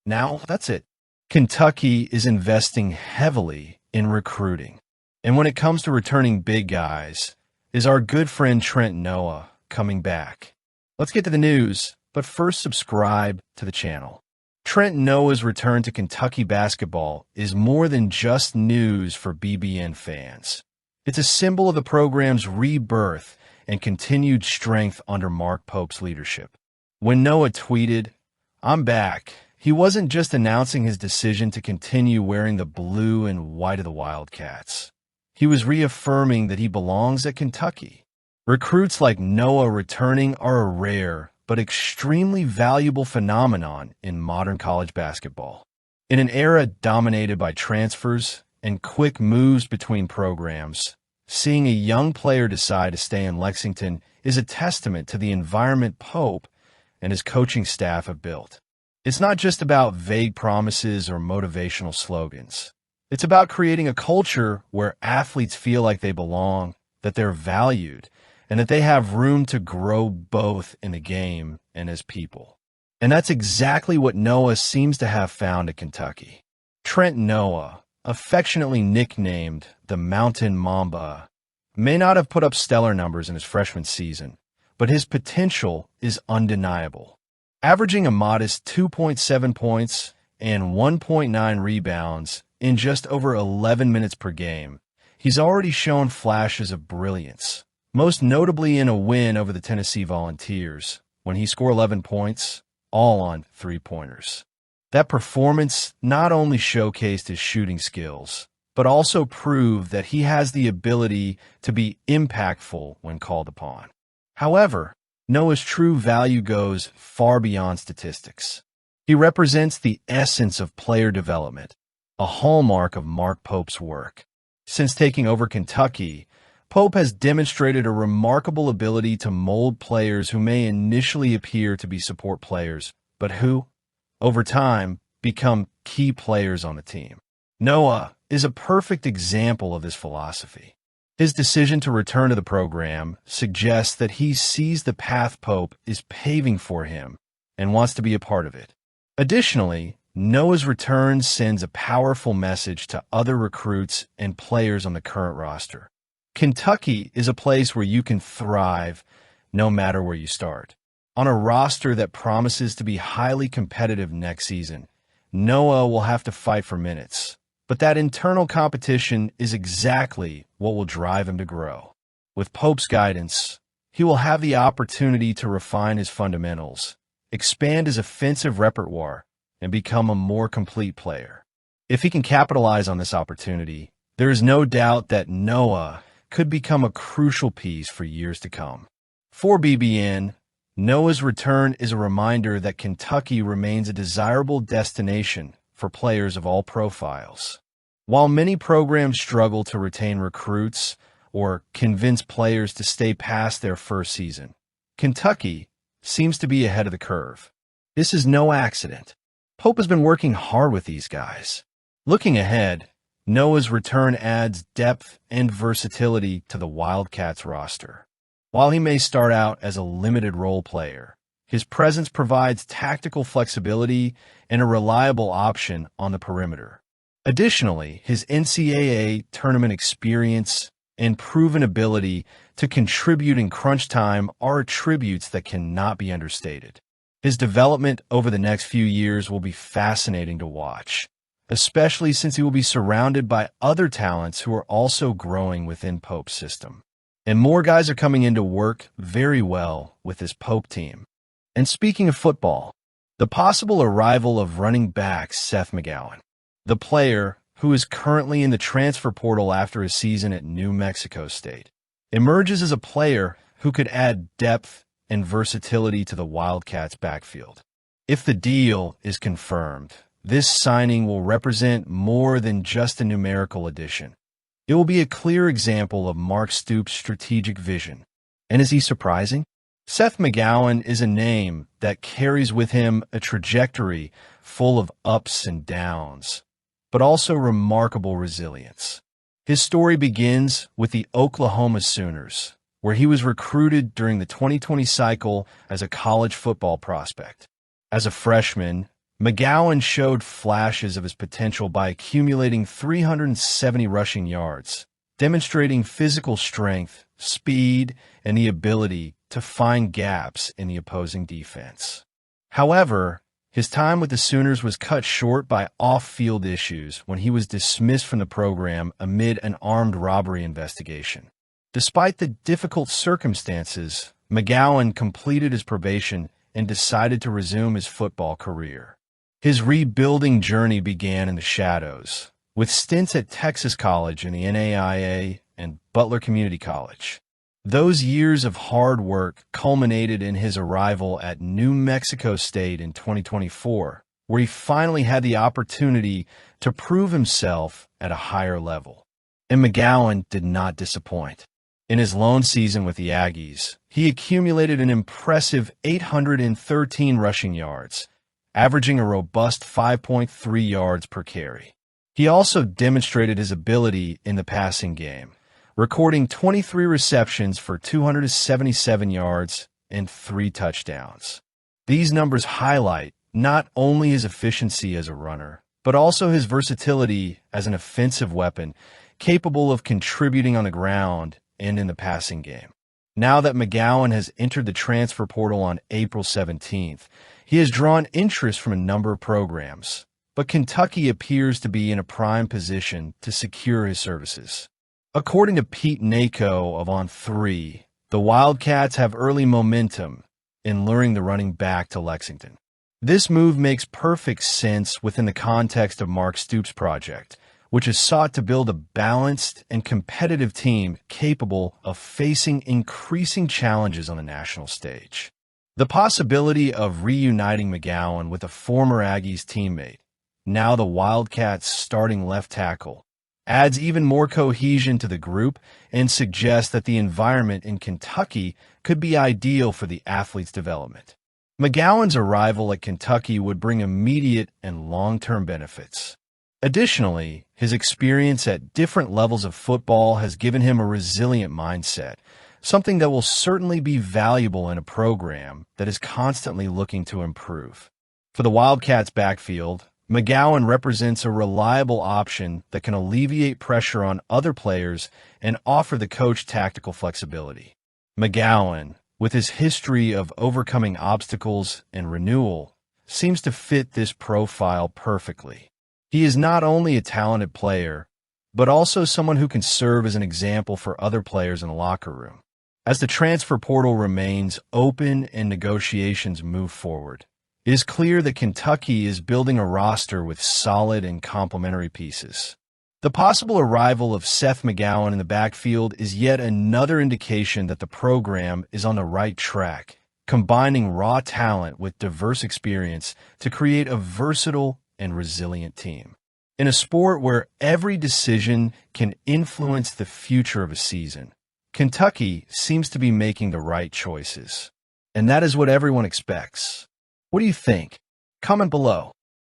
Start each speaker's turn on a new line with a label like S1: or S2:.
S1: Now, that's it. Kentucky is investing heavily in recruiting. And when it comes to returning big guys, is our good friend Trent Noah coming back? Let's get to the news, but first subscribe to the channel. Trent Noah's return to Kentucky basketball is more than just news for BBN fans. It's a symbol of the program's rebirth and continued strength under Mark Pope's leadership. When Noah tweeted, "I'm back," he wasn't just announcing his decision to continue wearing the blue and white of the Wildcats. He was reaffirming that he belongs at Kentucky. Recruits like Noah returning are a rare but extremely valuable phenomenon in modern college basketball. In an era dominated by transfers and quick moves between programs, seeing a young player decide to stay in Lexington is a testament to the environment Pope and his coaching staff have built. It's not just about vague promises or motivational slogans. It's about creating a culture where athletes feel like they belong, that they're valued, and that they have room to grow both in the game and as people. And that's exactly what Noah seems to have found at Kentucky. Trent Noah, affectionately nicknamed the Mountain Mamba, may not have put up stellar numbers in his freshman season, but his potential is undeniable. Averaging a modest 2.7 points and 1.9 rebounds in just over 11 minutes per game, he's already shown flashes of brilliance, most notably in a win over the Tennessee Volunteers, when he scored 11 points, all on three-pointers. That performance not only showcased his shooting skills, but also proved that he has the ability to be impactful when called upon. However, Noah's true value goes far beyond statistics. He represents the essence of player development, a hallmark of Mark Pope's work. Since taking over Kentucky, Pope has demonstrated a remarkable ability to mold players who may initially appear to be support players, but who, over time, become key players on the team. Noah is a perfect example of this philosophy. His decision to return to the program suggests that he sees the path Pope is paving for him and wants to be a part of it. Additionally, Noah's return sends a powerful message to other recruits and players on the current roster. Kentucky is a place where you can thrive no matter where you start. On a roster that promises to be highly competitive next season, Noah will have to fight for minutes. But that internal competition is exactly what will drive him to grow. With Pope's guidance, he will have the opportunity to refine his fundamentals, expand his offensive repertoire, and become a more complete player. If he can capitalize on this opportunity, there is no doubt that Noah could become a crucial piece for years to come. For BBN, Noah's return is a reminder that Kentucky remains a desirable destination for players of all profiles. While many programs struggle to retain recruits or convince players to stay past their first season, Kentucky seems to be ahead of the curve. This is no accident. Pope has been working hard with these guys. Looking ahead, Noah's return adds depth and versatility to the Wildcats roster. While he may start out as a limited role player, his presence provides tactical flexibility and a reliable option on the perimeter. Additionally, his NCAA tournament experience and proven ability to contribute in crunch time are attributes that cannot be understated. His development over the next few years will be fascinating to watch, especially since he will be surrounded by other talents who are also growing within Pope's system. And more guys are coming in to work very well with this Pope team. And speaking of football, the possible arrival of running back Seth McGawan, the player who is currently in the transfer portal after his season at New Mexico State, emerges as a player who could add depth and versatility to the Wildcats' backfield. If the deal is confirmed, this signing will represent more than just a numerical addition. It will be a clear example of Mark Stoops' strategic vision. And is he surprising? Seth McGawan is a name that carries with him a trajectory full of ups and downs, but also remarkable resilience. His story begins with the Oklahoma Sooners, where he was recruited during the 2020 cycle as a college football prospect. As a freshman, McGawan showed flashes of his potential by accumulating 370 rushing yards, demonstrating physical strength, speed, and the ability to find gaps in the opposing defense. However, his time with the Sooners was cut short by off-field issues when he was dismissed from the program amid an armed robbery investigation. Despite the difficult circumstances, McGawan completed his probation and decided to resume his football career. His rebuilding journey began in the shadows, with stints at Texas College in the Ncaa and Butler Community College. Those years of hard work culminated in his arrival at New Mexico State in 2024, where he finally had the opportunity to prove himself at a higher level. And McGawan did not disappoint. In his lone season with the Aggies, he accumulated an impressive 813 rushing yards, averaging a robust 5.3 yards per carry. He also demonstrated his ability in the passing game, recording 23 receptions for 277 yards and 3 touchdowns. These numbers highlight not only his efficiency as a runner, but also his versatility as an offensive weapon capable of contributing on the ground and in the passing game. Now that McGawan has entered the transfer portal on April 17th, he has drawn interest from a number of programs, but Kentucky appears to be in a prime position to secure his services. According to Pete Nako of On3, the Wildcats have early momentum in luring the running back to Lexington. This move makes perfect sense within the context of Mark Stoops' project, which has sought to build a balanced and competitive team capable of facing increasing challenges on the national stage. The possibility of reuniting McGawan with a former Aggies teammate, now the Wildcats' starting left tackle, adds even more cohesion to the group and suggests that the environment in Kentucky could be ideal for the athlete's development. McGawan's arrival at Kentucky would bring immediate and long-term benefits. Additionally, his experience at different levels of football has given him a resilient mindset, something that will certainly be valuable in a program that is constantly looking to improve. For the Wildcats' backfield, McGawan represents a reliable option that can alleviate pressure on other players and offer the coach tactical flexibility. McGawan, with his history of overcoming obstacles and renewal, seems to fit this profile perfectly. He is not only a talented player, but also someone who can serve as an example for other players in the locker room. As the transfer portal remains open and negotiations move forward, it is clear that Kentucky is building a roster with solid and complementary pieces. The possible arrival of Seth McGawan in the backfield is yet another indication that the program is on the right track, combining raw talent with diverse experience to create a versatile and resilient team. In a sport where every decision can influence the future of a season, Kentucky seems to be making the right choices. And that is what everyone expects. What do you think? Comment below.